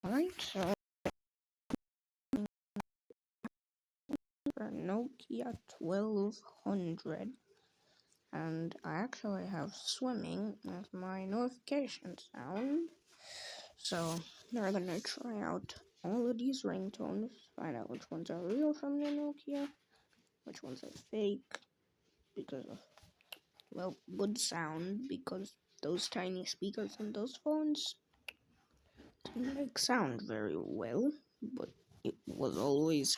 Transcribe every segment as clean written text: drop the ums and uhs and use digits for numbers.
Alright, so for Nokia 1200, and I actually have swimming as my notification sound. So we're gonna try out all of these ringtones, find out which ones are real from the Nokia, which ones are fake, because of, well, good sound, because those tiny speakers on those phones didn't make sound very well, but it was always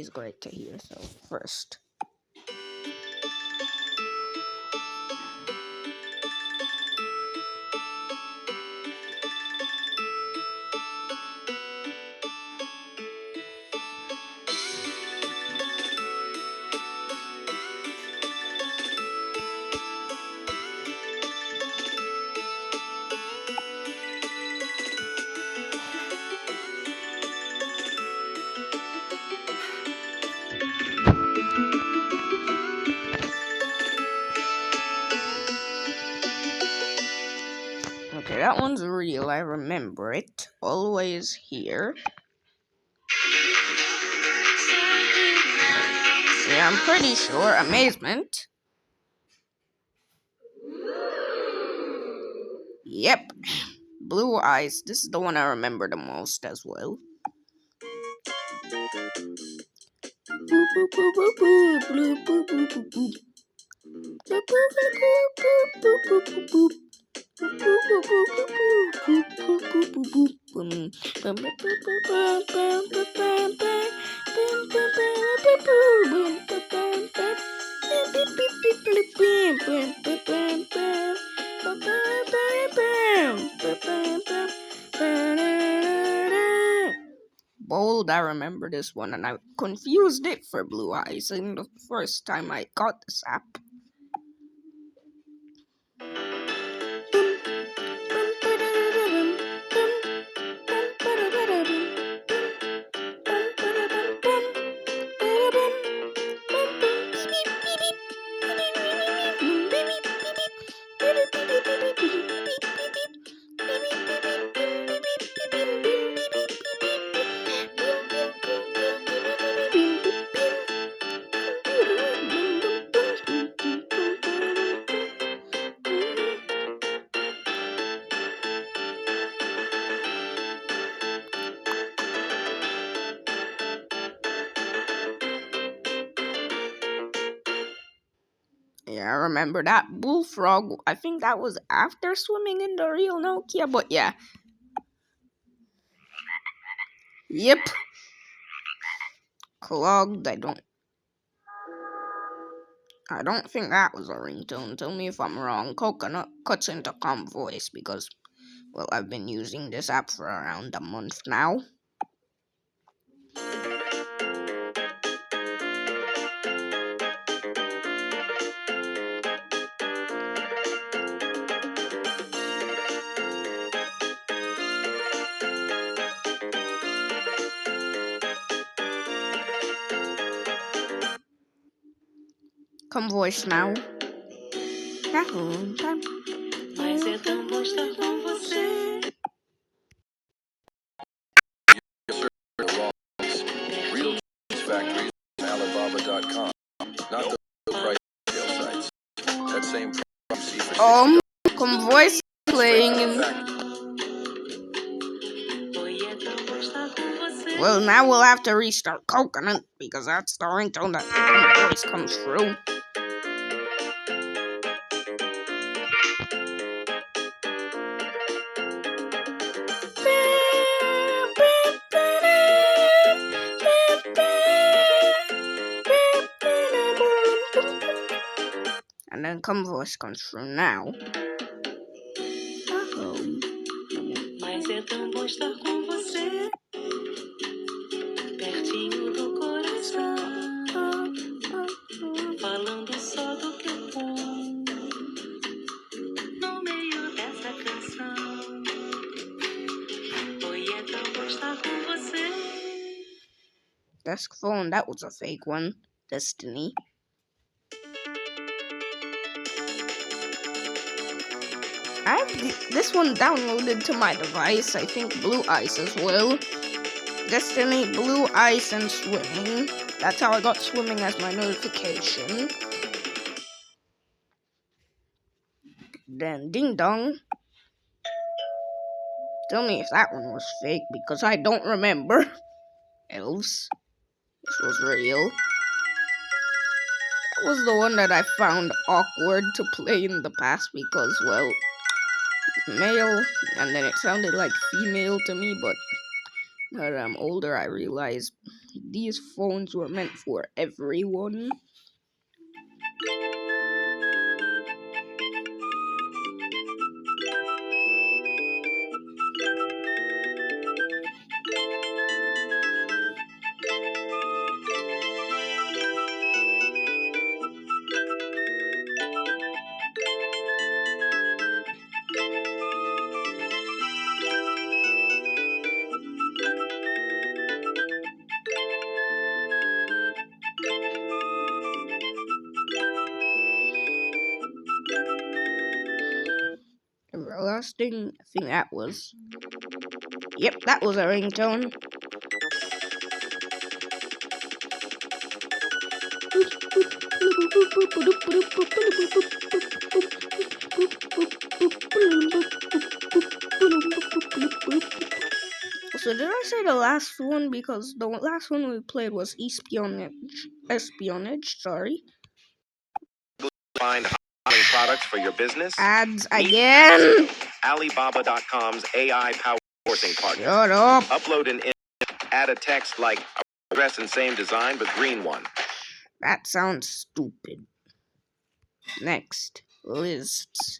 great to hear. So first, okay, that one's real. I remember it. Always here. Yeah, I'm pretty sure. Amazement. Yep. Blue eyes. This is the one I remember the most as well. Bold, I remember this one, and I confused it for Blue Eyes in the first time I got this app. Yeah, I remember that. Bullfrog, I think that was after swimming in the real Nokia, but yeah. Yep. Clogged, I don't think that was a ringtone. Tell me if I'm wrong. Coconut cuts into calm voice because, well, I've been using this app for around a month now. Come voice now. Mas é tão bom estar com você. Factories on Alibaba.com, not the price sale sites. That same you see for Come voice playing. Well, now we'll have to restart Coconut because that's the ringtone that the voice comes through. And then come voice comes through now. Mas é tão bom estar com você, pertinho do coração, falando só do que é bom, no meio dessa canção. Oi, é tão bom estar com você. Desk phone, that was a fake one. Destiny. I have this one downloaded to my device. I think Blue Ice as well. Destiny, Blue Ice, and Swimming. That's how I got Swimming as my notification. Then Ding Dong. Tell me if that one was fake, because I don't remember. Elves. This was real. That was the one that I found awkward to play in the past because, well, male, and then it sounded like female to me, but now that I'm older, I realize these phones were meant for everyone. Everlasting, I think that was. Yep, that was a ringtone. So did I say the last one? Because the last one we played was espionage, sorry. Find high products for your business. Ads again. Alibaba.com's AI-powered sourcing partner. Shut up. Upload an image, add a text like dress and same design but green one. That sounds stupid. Next, lists.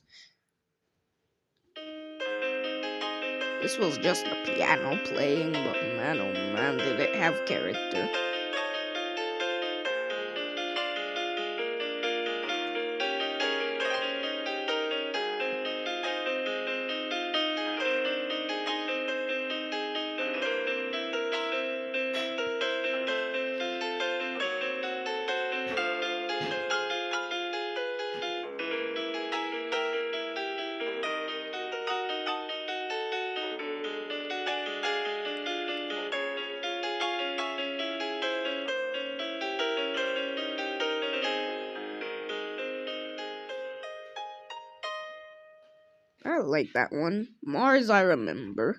This was just the piano playing, but man oh man, did it have character. I like that one. Mars, I remember.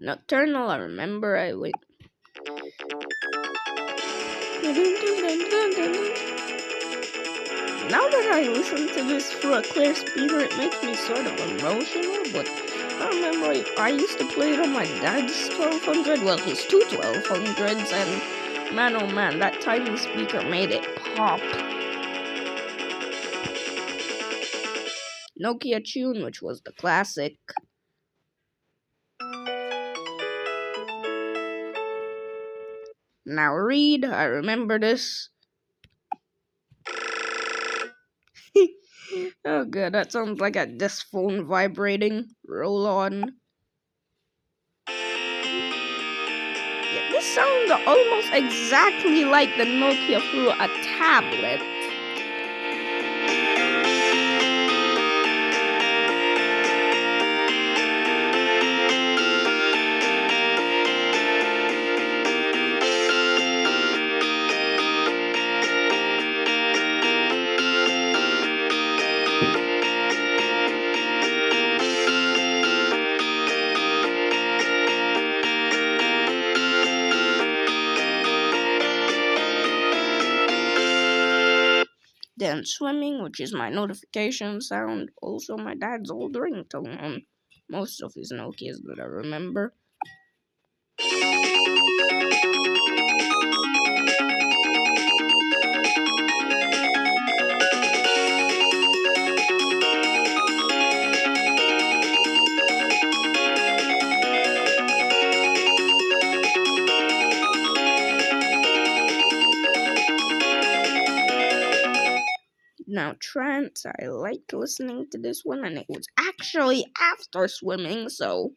Nocturnal, I remember. I wait. Now that I listen to this through a clear speaker, it makes me sort of emotional, but I remember I used to play it on my dad's 1200, well, his two 1200s, and man oh man, that tiny speaker made it pop. Nokia Tune, which was the classic. Now read, I remember this. Oh god, that sounds like a disc phone vibrating. Roll on. Yeah, this sounds almost exactly like the Nokia through a tablet. Then Swimming, which is my notification sound. Also my dad's old ringtone on most of his Nokias that I remember. Now, trance, I like listening to this one, and it was actually after swimming, so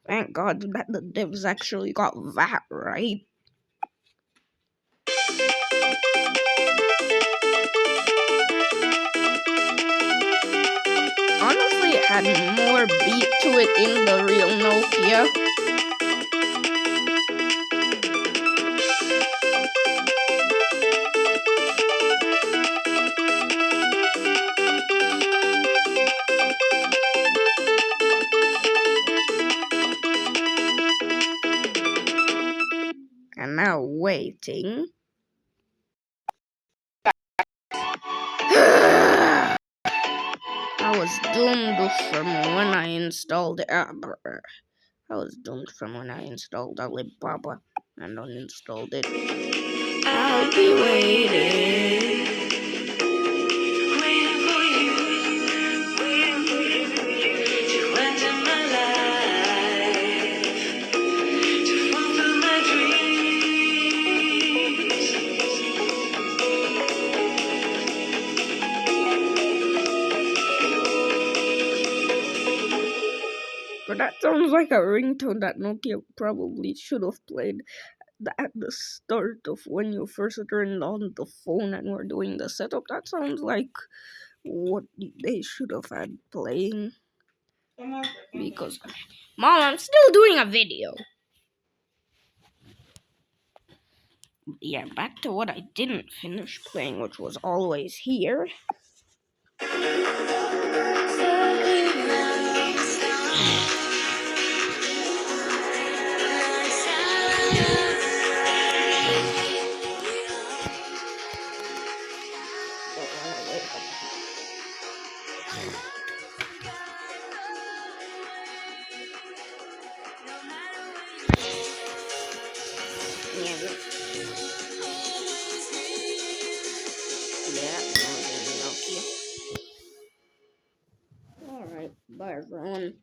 thank God that the devs actually got that right. Honestly, it had more beat to it in the real Nokia. And now waiting. I was doomed from when I installed I was doomed from when I installed Alibaba and uninstalled it. I'll be waiting. Waiting for you, waiting for you to enter my life, to fulfill my dreams. But that sounds like a ringtone that Nokia probably should have played at the start of when you first turned on the phone and were doing the setup. That sounds like what they should have had playing. Because, Mom, I'm still doing a video. Yeah, back to what I didn't finish playing, which was always here. Alright, bye everyone.